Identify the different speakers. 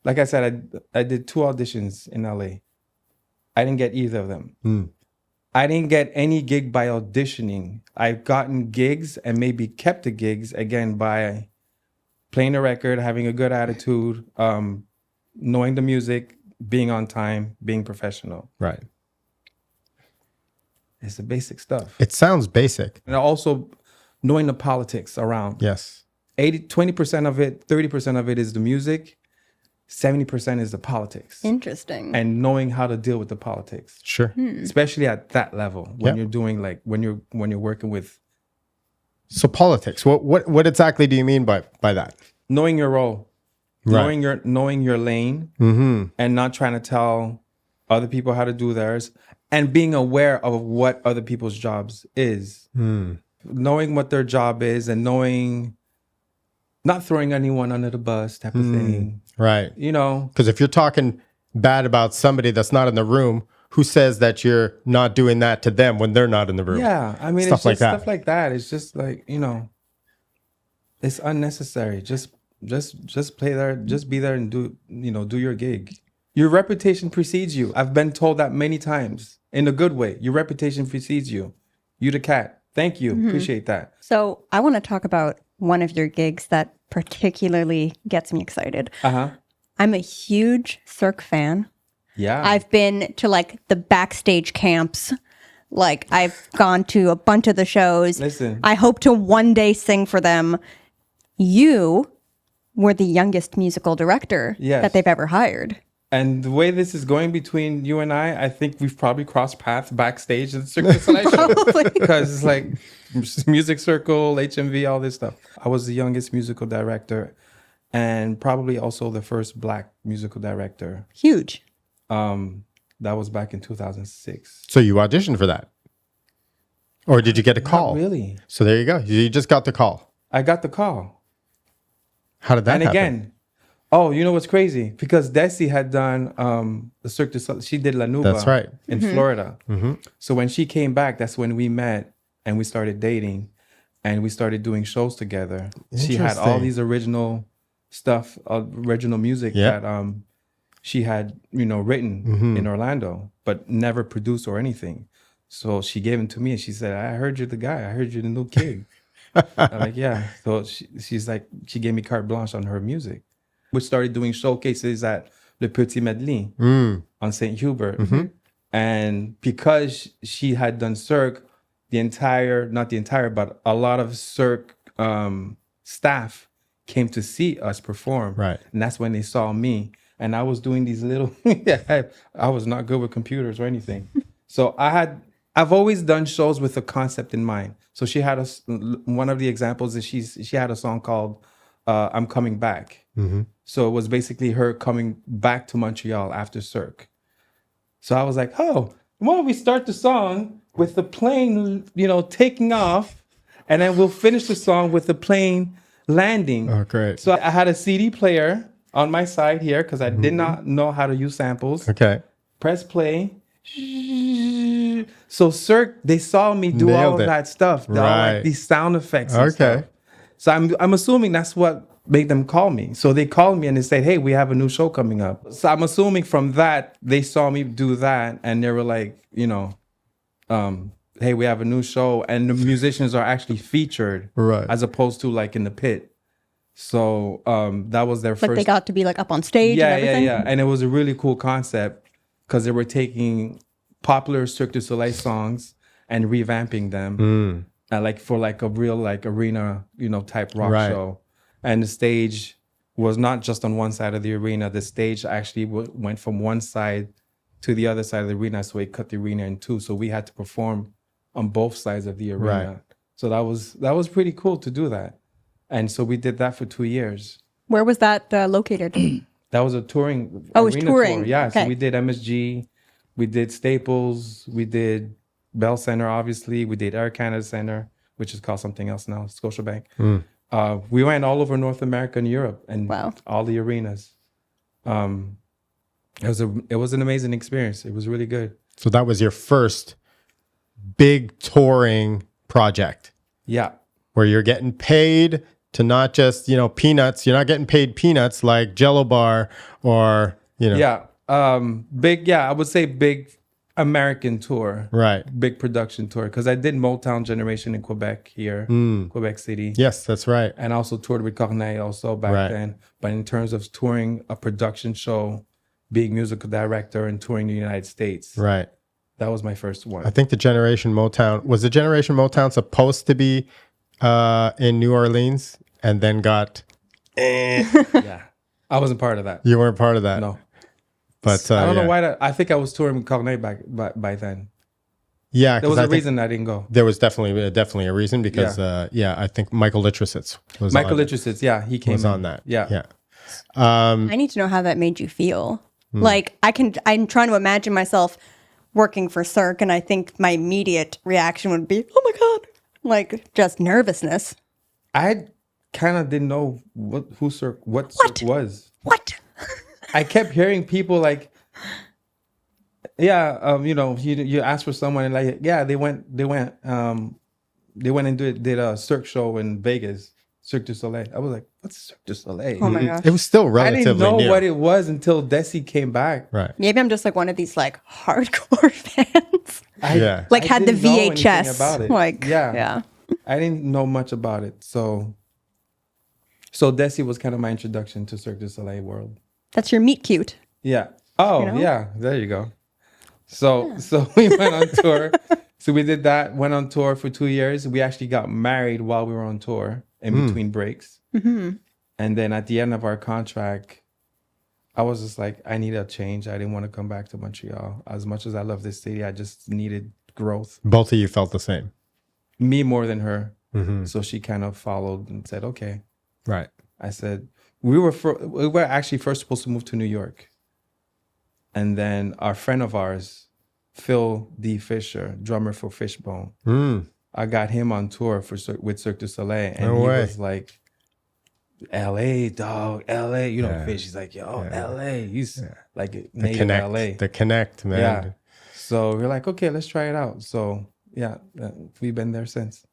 Speaker 1: like I said, I did 2 auditions in LA. I didn't get either of them. I didn't get any gig by auditioning. I've gotten gigs and maybe kept the gigs again by playing a record, having a good attitude, knowing the music, being on time, being professional.
Speaker 2: Right.
Speaker 1: It's the basic stuff.
Speaker 2: It sounds basic.
Speaker 1: And also knowing the politics around.
Speaker 2: Yes.
Speaker 1: 20% of it, 30% of it is the music. 70% is the politics.
Speaker 3: Interesting.
Speaker 1: And knowing how to deal with the politics.
Speaker 2: Sure.
Speaker 1: Especially at that level when you're doing like when you're working with.
Speaker 2: So politics. What exactly do you mean by that?
Speaker 1: Knowing your role.
Speaker 2: Right.
Speaker 1: Knowing your lane and not trying to tell other people how to do theirs and being aware of what other people's jobs is. Knowing what their job is and knowing not throwing anyone under the bus type of thing.
Speaker 2: Right.
Speaker 1: You know,
Speaker 2: because if you're talking bad about somebody that's not in the room, who says that you're not doing that to them when they're not in the room?
Speaker 1: Yeah, I mean,
Speaker 2: stuff
Speaker 1: it's just
Speaker 2: like that.
Speaker 1: stuff like that. It's just like, you know, it's unnecessary. Just play there, just be there and do your gig. Your reputation precedes you. I've been told that many times in a good way. Your reputation precedes you. You the cat. Thank you. Appreciate that.
Speaker 3: So I want to talk about one of your gigs that particularly gets me excited. I'm a huge Cirque fan.
Speaker 1: Yeah.
Speaker 3: I've been to like the backstage camps. Like I've gone to a bunch of the shows.
Speaker 1: Listen.
Speaker 3: I hope to one day sing for them. You were the youngest musical director that they've ever hired.
Speaker 1: And the way this is going between you and I think we've probably crossed paths backstage at the Cirque du Soleil show. Because it's like Music Circle, HMV, all this stuff. I was the youngest musical director and probably also the first Black musical director.
Speaker 3: Huge.
Speaker 1: That was back in 2006.
Speaker 2: So you auditioned for that? Or did you get a call?
Speaker 1: Not really.
Speaker 2: So there you go. You just got the call.
Speaker 1: I got the call.
Speaker 2: How did that happen?
Speaker 1: Again, you know what's crazy? Because Desi had done the Cirque du Soleil. She did La Nuba.
Speaker 2: That's right.
Speaker 1: In Florida. So when she came back, that's when we met and we started dating and we started doing shows together. She had all these original stuff, original music that she had, written in Orlando, but never produced or anything. So she gave them to me and she said, I heard you're the guy. I heard you're the new kid. I'm like, yeah. So she's like, she gave me carte blanche on her music. We started doing showcases at Le Petit Medley on St. Hubert. And because she had done Cirque, not the entire, but a lot of Cirque staff came to see us perform.
Speaker 2: Right.
Speaker 1: And that's when they saw me. And I was doing these little, I was not good with computers or anything. So I've always done shows with a concept in mind. So she had one of the examples is she had a song called I'm Coming Back. So it was basically her coming back to Montreal after Cirque. So I was like, why don't we start the song with the plane, taking off, and then we'll finish the song with the plane landing.
Speaker 2: Oh, great.
Speaker 1: So I had a CD player on my side here because I did not know how to use samples.
Speaker 2: Okay.
Speaker 1: Press play. So Cirque, they saw me do all of that stuff. All like these sound effects. And stuff. So I'm assuming that's what made them call me. So they called me and they said, hey, we have a new show coming up. So I'm assuming from that, they saw me do that and they were like, hey, we have a new show. And the musicians are actually featured as opposed to like in the pit. So that was their first.
Speaker 3: Like they got to be like up on stage and everything?
Speaker 1: Yeah. And it was a really cool concept because they were taking popular Cirque du Soleil songs and revamping them. Like for like a real like arena, type rock show. And the stage was not just on one side of the arena. The stage actually went from one side to the other side of the arena. So it cut the arena in two. So we had to perform on both sides of the arena.
Speaker 2: Right.
Speaker 1: So that was pretty cool to do that. And so we did that for 2 years.
Speaker 3: Where was that located?
Speaker 1: That was a touring.
Speaker 3: Oh, it was touring.
Speaker 1: Tour. Yeah.
Speaker 3: Okay.
Speaker 1: So we did MSG. We did Staples. We did Bell Center, obviously. We did Air Canada Center, which is called something else now, Scotiabank. We went all over North America and Europe and all the arenas. It was an amazing experience. It was really good.
Speaker 2: So that was your first big touring project.
Speaker 1: Yeah.
Speaker 2: Where you're getting paid to not just, peanuts. You're not getting paid peanuts like Jello bar or,
Speaker 1: Yeah. Big, I would say big American tour.
Speaker 2: Right.
Speaker 1: Big production tour. Because I did Motown Generation in Quebec here, Quebec City.
Speaker 2: Yes, that's right.
Speaker 1: And also toured with Corneille also back then. But in terms of touring a production show, being musical director and touring the United States.
Speaker 2: Right.
Speaker 1: That was my first one.
Speaker 2: I think the Generation Motown supposed to be in New Orleans and then got...
Speaker 1: Yeah. I wasn't part of that.
Speaker 2: You weren't part of that.
Speaker 1: No.
Speaker 2: But
Speaker 1: I don't know why I think I was touring with Corneille by then.
Speaker 2: Yeah.
Speaker 1: There was a reason I didn't go.
Speaker 2: There was definitely a reason because, I think Michael Littrusitz was
Speaker 1: he came
Speaker 2: on that.
Speaker 1: Yeah.
Speaker 3: I need to know how that made you feel. Like, I'm trying to imagine myself working for Cirque, and I think my immediate reaction would be, oh my God, like just nervousness.
Speaker 1: I kind of didn't know what Cirque was.
Speaker 3: What?
Speaker 1: I kept hearing people like, you ask for someone and like, they went and did a Cirque show in Vegas, Cirque du Soleil. I was like, what's Cirque du Soleil?
Speaker 3: Oh my gosh.
Speaker 2: It was still
Speaker 1: I
Speaker 2: relatively
Speaker 1: didn't know
Speaker 2: new.
Speaker 1: what it was until Desi came back.
Speaker 2: Right.
Speaker 3: Maybe I'm just like one of these like hardcore fans.
Speaker 2: Yeah.
Speaker 3: Like
Speaker 1: I
Speaker 3: had the
Speaker 1: didn't know anything
Speaker 3: VHS.
Speaker 1: about it.
Speaker 3: Like,
Speaker 1: yeah. I didn't know much about it. So Desi was kind of my introduction to Cirque du Soleil world.
Speaker 3: That's your meet cute.
Speaker 1: Yeah. Oh, yeah. There you go. So we went on tour. So we did that, went on tour for 2 years. We actually got married while we were on tour in between breaks.
Speaker 3: Mm-hmm.
Speaker 1: And then at the end of our contract, I was just like, I need a change. I didn't want to come back to Montreal. As much as I love this city, I just needed growth.
Speaker 2: Both of you felt the same.
Speaker 1: Me more than her.
Speaker 2: Mm-hmm.
Speaker 1: So she kind of followed and said, okay.
Speaker 2: Right.
Speaker 1: I said, we were actually first supposed to move to New York. And then our friend of ours, Phil D. Fisher, drummer for Fishbone, I got him on tour with Cirque du Soleil. And he was like, LA, dog, LA. Fish. He's like, LA. He's like native LA.
Speaker 2: The connect, man.
Speaker 1: Yeah. So we're like, okay, let's try it out. So, we've been there since.